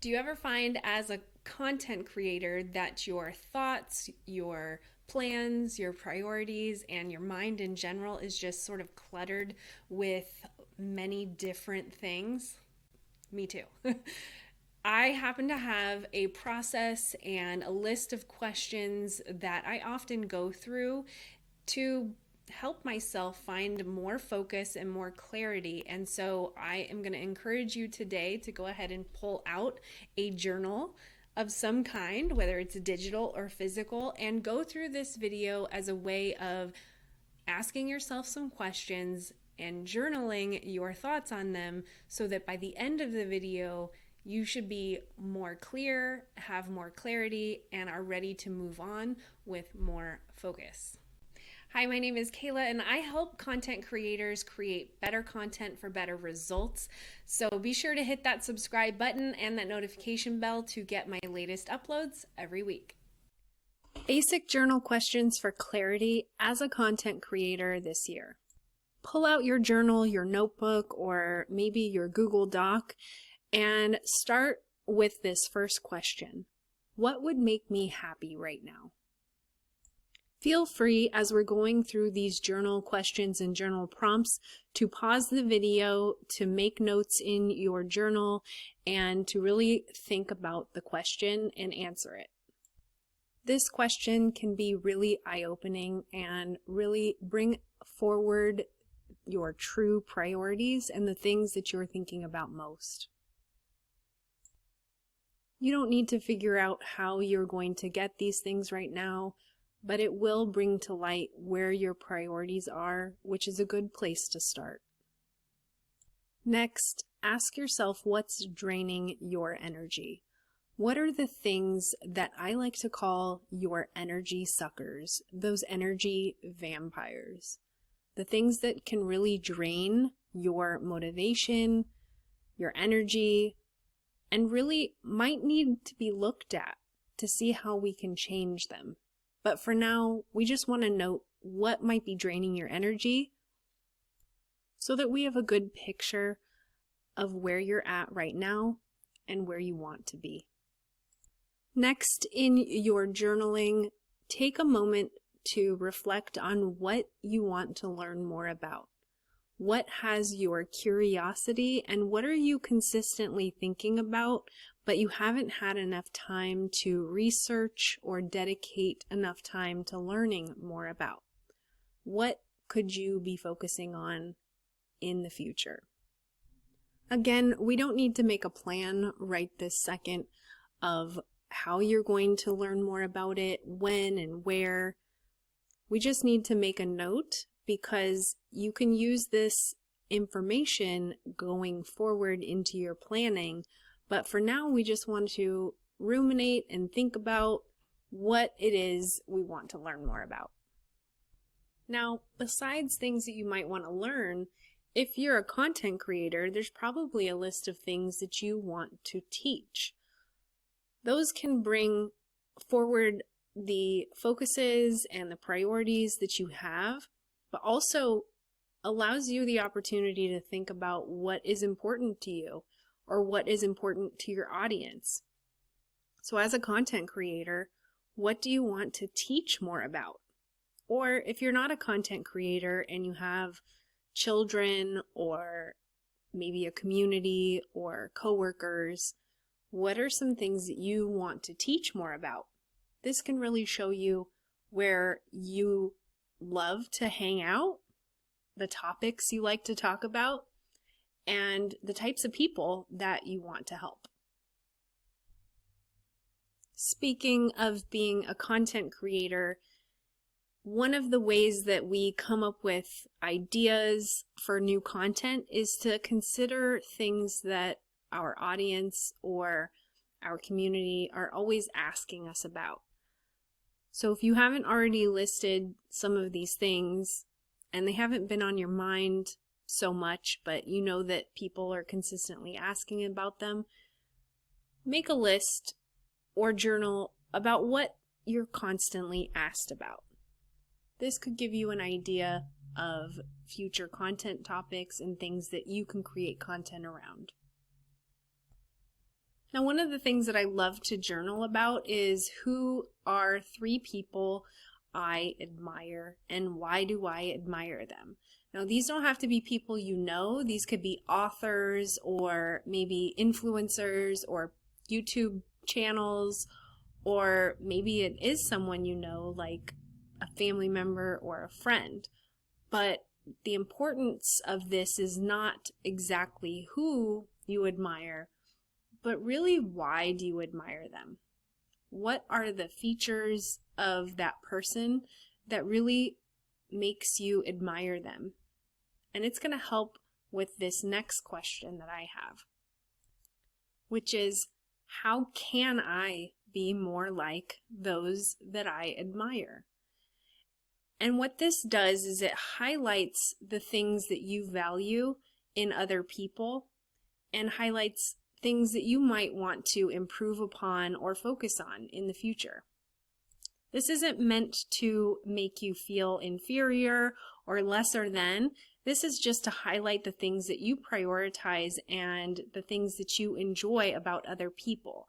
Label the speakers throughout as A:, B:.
A: Do you ever find as a content creator that your thoughts, your plans, your priorities, and your mind in general is just sort of cluttered with many different things? Me too. I happen to have a process and a list of questions that I often go through to help myself find more focus and more clarity. And so I am going to encourage you today to go ahead and pull out a journal of some kind, whether it's digital or physical, and go through this video as a way of asking yourself some questions and journaling your thoughts on them so that by the end of the video, you should be more clear, have more clarity, and are ready to move on with more focus. Hi, my name is Kayla, and I help content creators create better content for better results. So be sure to hit that subscribe button and that notification bell to get my latest uploads every week. Basic journal questions for clarity as a content creator this year. Pull out your journal, your notebook, or maybe your Google Doc, and start with this first question. What would make me happy right now? Feel free, as we're going through these journal questions and journal prompts, to pause the video, to make notes in your journal, and to really think about the question and answer it. This question can be really eye-opening and really bring forward your true priorities and the things that you're thinking about most. You don't need to figure out how you're going to get these things right now, but it will bring to light where your priorities are, which is a good place to start. Next, ask yourself what's draining your energy. What are the things that I like to call your energy suckers, those energy vampires? The things that can really drain your motivation, your energy, and really might need to be looked at to see how we can change them. But for now, we just want to note what might be draining your energy so that we have a good picture of where you're at right now and where you want to be. Next, in your journaling, take a moment to reflect on what you want to learn more about. What has your curiosity and what are you consistently thinking about, but you haven't had enough time to research or dedicate enough time to learning more about? What could you be focusing on in the future? Again, we don't need to make a plan right this second of how you're going to learn more about it, when and where. We just need to make a note because you can use this information going forward into your planning. But for now, we just want to ruminate and think about what it is we want to learn more about. Now, besides things that you might want to learn, if you're a content creator, there's probably a list of things that you want to teach. Those can bring forward the focuses and the priorities that you have, but also allows you the opportunity to think about what is important to you or what is important to your audience. So as a content creator, what do you want to teach more about? Or if you're not a content creator and you have children or maybe a community or coworkers, what are some things that you want to teach more about? This can really show you where you love to hang out, the topics you like to talk about, and the types of people that you want to help. Speaking of being a content creator, one of the ways that we come up with ideas for new content is to consider things that our audience or our community are always asking us about. So if you haven't already listed some of these things and they haven't been on your mind so much, but you know that people are consistently asking about them, make a list or journal about what you're constantly asked about. This could give you an idea of future content topics and things that you can create content around. Now, one of the things that I love to journal about is who are 3 people I admire and why do I admire them? Now, these don't have to be people you know. These could be authors or maybe influencers or YouTube channels, or maybe it is someone you know, like a family member or a friend. But the importance of this is not exactly who you admire, but really why do you admire them? What are the features of that person that really makes you admire them? And it's going to help with this next question that I have, which is, how can I be more like those that I admire? And what this does is it highlights the things that you value in other people and highlights things that you might want to improve upon or focus on in the future. This isn't meant to make you feel inferior or lesser than. This is just to highlight the things that you prioritize and the things that you enjoy about other people.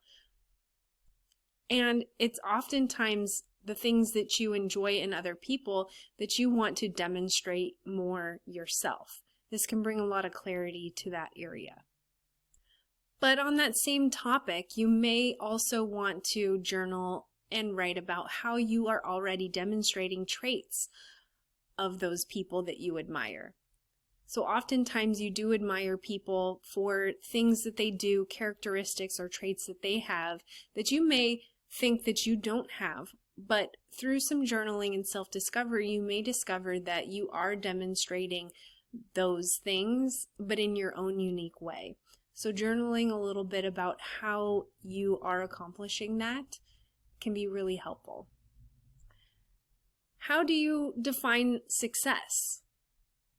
A: And it's oftentimes the things that you enjoy in other people that you want to demonstrate more yourself. This can bring a lot of clarity to that area. But on that same topic, you may also want to journal and write about how you are already demonstrating traits of those people that you admire. So oftentimes you do admire people for things that they do, characteristics or traits that they have that you may think that you don't have. But through some journaling and self-discovery, you may discover that you are demonstrating those things, but in your own unique way. So journaling a little bit about how you are accomplishing that can be really helpful. How do you define success?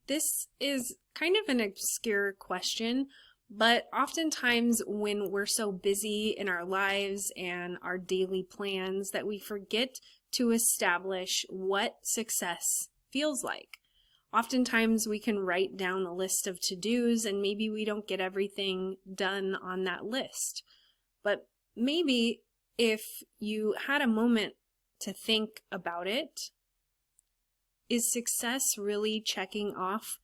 A: This is kind of an obscure question, but oftentimes when we're so busy in our lives and our daily plans that we forget to establish what success feels like. Oftentimes we can write down a list of to-dos and maybe we don't get everything done on that list. But maybe if you had a moment to think about it, is success really checking off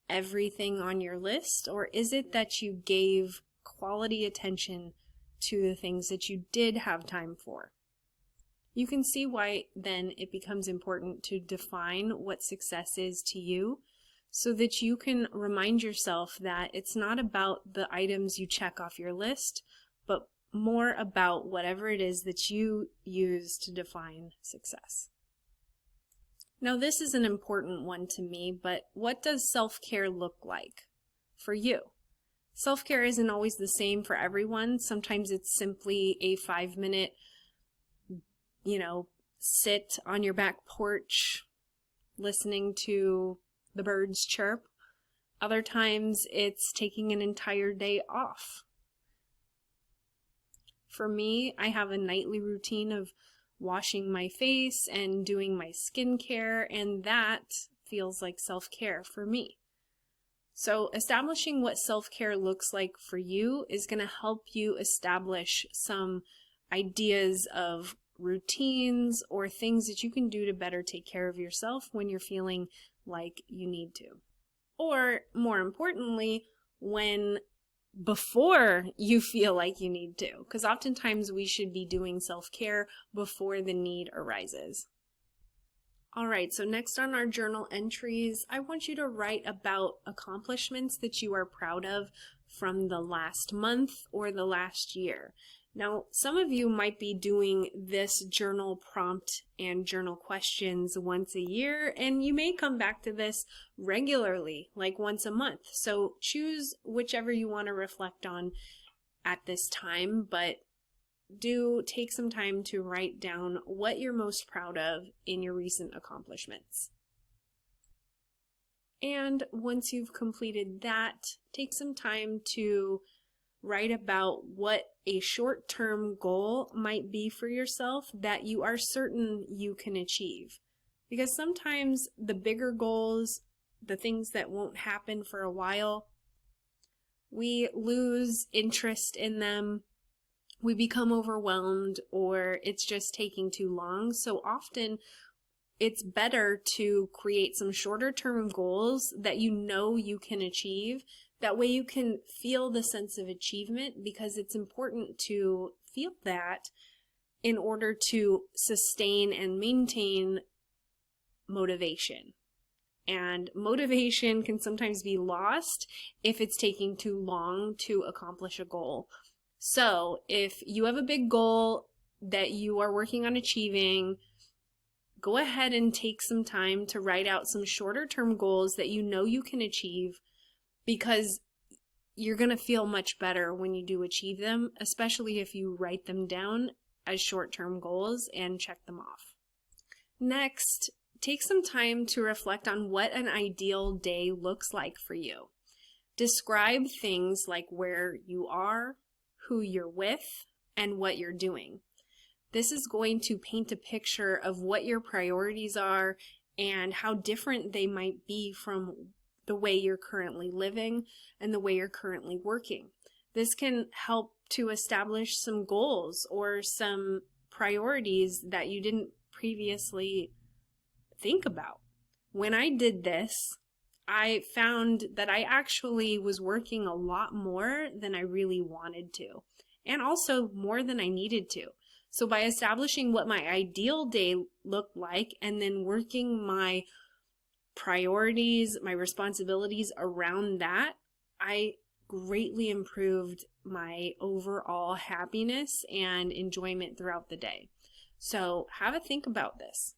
A: everything on your list, or is it that you gave quality attention to the things that you did have time for? You can see why then it becomes important to define what success is to you so that you can remind yourself that it's not about the items you check off your list, but more about whatever it is that you use to define success. Now, this is an important one to me, but what does self-care look like for you? Self-care isn't always the same for everyone. Sometimes it's simply a 5-minute, sit on your back porch listening to the birds chirp. Other times it's taking an entire day off. For me, I have a nightly routine of washing my face and doing my skincare, and that feels like self-care for me. So establishing what self-care looks like for you is going to help you establish some ideas of routines or things that you can do to better take care of yourself when you're feeling like you need to. Or more importantly, before you feel like you need to, because oftentimes we should be doing self-care before the need arises. All right, so next on our journal entries, I want you to write about accomplishments that you are proud of from the last month or the last year. Now, some of you might be doing this journal prompt and journal questions once a year, and you may come back to this regularly, like once a month. So choose whichever you want to reflect on at this time, but do take some time to write down what you're most proud of in your recent accomplishments. And once you've completed that, take some time to write about what a short-term goal might be for yourself that you are certain you can achieve. Because sometimes the bigger goals, the things that won't happen for a while, we lose interest in them we become overwhelmed or it's just taking too long. So often it's better to create some shorter term goals that you know you can achieve. That way you can feel the sense of achievement, because it's important to feel that in order to sustain and maintain motivation. And motivation can sometimes be lost if it's taking too long to accomplish a goal. So if you have a big goal that you are working on achieving, go ahead and take some time to write out some shorter term goals that you know you can achieve, because you're going to feel much better when you do achieve them, especially if you write them down as short-term goals and check them off. Next, take some time to reflect on what an ideal day looks like for you. Describe things like where you are, who you're with, and what you're doing. This is going to paint a picture of what your priorities are and how different they might be from the way you're currently living and the way you're currently working. This can help to establish some goals or some priorities that you didn't previously think about. When I did this, I found that I actually was working a lot more than I really wanted to, and also more than I needed to. So by establishing what my ideal day looked like and then working my priorities, my responsibilities around that, I greatly improved my overall happiness and enjoyment throughout the day. So have a think about this.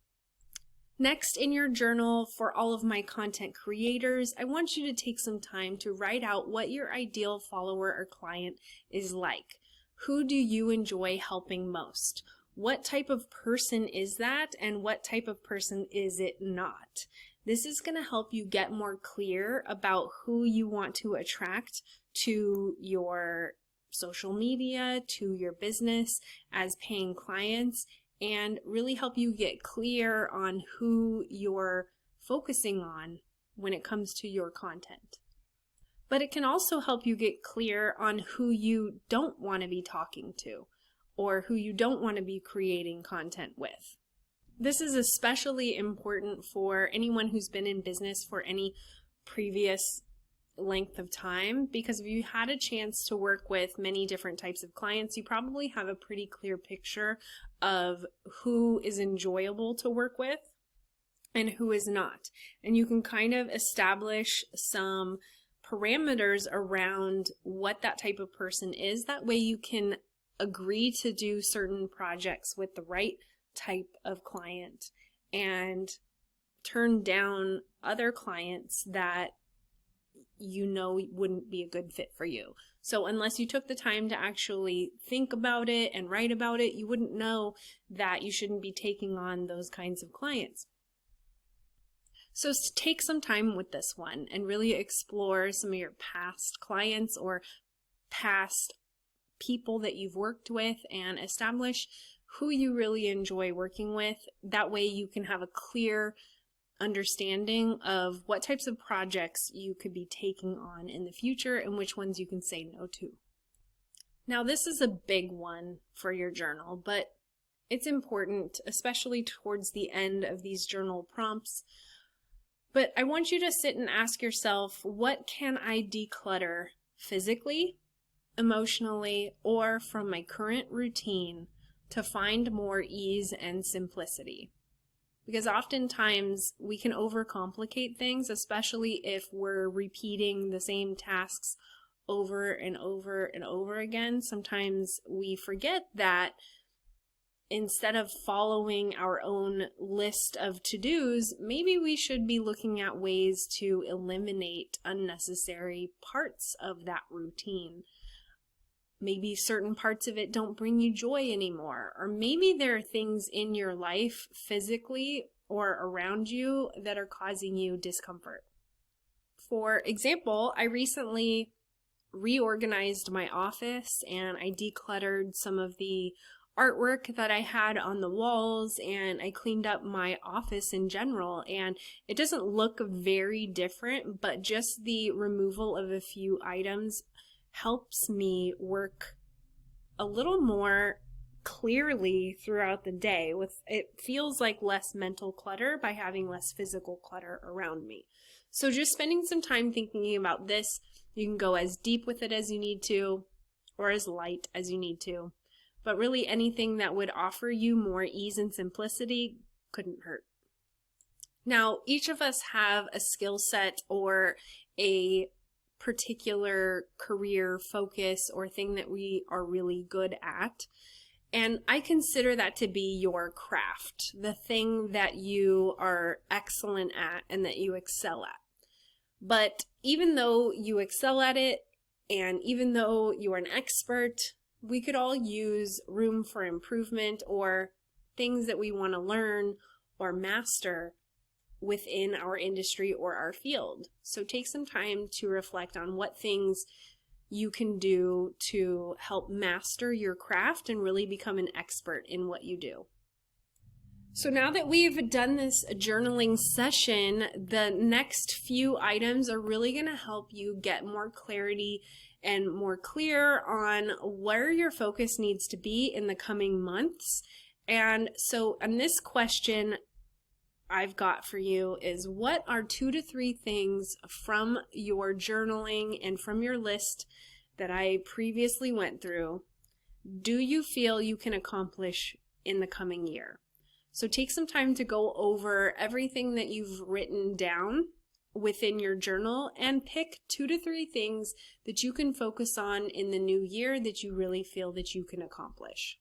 A: Next, in your journal, for all of my content creators, I want you to take some time to write out what your ideal follower or client is like. Who do you enjoy helping most? What type of person is that, and what type of person is it not? This is going to help you get more clear about who you want to attract to your social media, to your business as paying clients, and really help you get clear on who you're focusing on when it comes to your content. But it can also help you get clear on who you don't want to be talking to or who you don't want to be creating content with. This is especially important for anyone who's been in business for any previous length of time, because if you had a chance to work with many different types of clients, you probably have a pretty clear picture of who is enjoyable to work with and who is not. And you can kind of establish some parameters around what that type of person is. That way you can agree to do certain projects with the right type of client and turn down other clients that you know wouldn't be a good fit for you. So unless you took the time to actually think about it and write about it, you wouldn't know that you shouldn't be taking on those kinds of clients. So take some time with this one and really explore some of your past clients or past people that you've worked with and establish who you really enjoy working with. That way you can have a clear understanding of what types of projects you could be taking on in the future and which ones you can say no to. Now, this is a big one for your journal, but it's important, especially towards the end of these journal prompts. But I want you to sit and ask yourself, what can I declutter physically, emotionally, or from my current routine to find more ease and simplicity? Because oftentimes we can overcomplicate things, especially if we're repeating the same tasks over and over and over again. Sometimes we forget that instead of following our own list of to-dos, maybe we should be looking at ways to eliminate unnecessary parts of that routine. Maybe certain parts of it don't bring you joy anymore, or maybe there are things in your life physically or around you that are causing you discomfort. For example, I recently reorganized my office and I decluttered some of the artwork that I had on the walls, and I cleaned up my office in general, and it doesn't look very different, but just the removal of a few items helps me work a little more clearly throughout the day. It feels like less mental clutter by having less physical clutter around me. So just spending some time thinking about this. You can go as deep with it as you need to, or as light as you need to. But really anything that would offer you more ease and simplicity couldn't hurt. Now, each of us have a skill set or a particular career focus or thing that we are really good at. And I consider that to be your craft, the thing that you are excellent at and that you excel at. But even though you excel at it, and even though you are an expert, we could all use room for improvement or things that we want to learn or master within our industry or our field. So take some time to reflect on what things you can do to help master your craft and really become an expert in what you do. So now that we've done this journaling session, the next few items are really going to help you get more clarity and more clear on where your focus needs to be in the coming months. And so on this question I've got for you is, what are 2 to 3 things from your journaling and from your list that I previously went through do you feel you can accomplish in the coming year? So take some time to go over everything that you've written down within your journal and pick 2 to 3 things that you can focus on in the new year that you really feel that you can accomplish.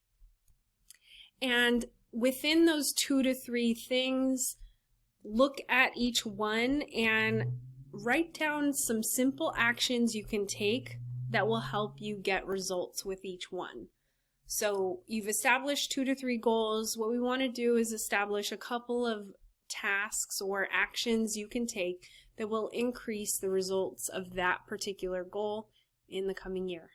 A: And within those 2 to 3 things, look at each one and write down some simple actions you can take that will help you get results with each one. So you've established 2 to 3 goals. What we want to do is establish a couple of tasks or actions you can take that will increase the results of that particular goal in the coming year.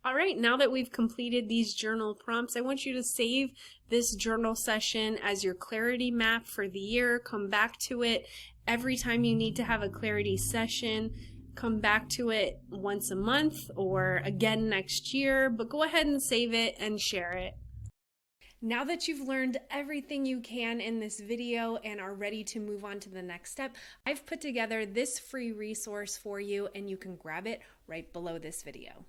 A: All right, now that we've completed these journal prompts, I want you to save this journal session as your clarity map for the year. Come back to it every time you need to have a clarity session. Come back to it once a month or again next year, but go ahead and save it and share it. Now that you've learned everything you can in this video and are ready to move on to the next step, I've put together this free resource for you and you can grab it right below this video.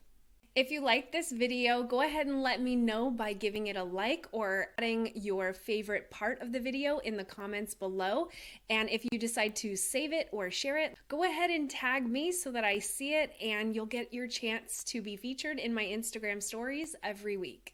A: If you like this video, go ahead and let me know by giving it a like or adding your favorite part of the video in the comments below. And if you decide to save it or share it, go ahead and tag me so that I see it and you'll get your chance to be featured in my Instagram stories every week.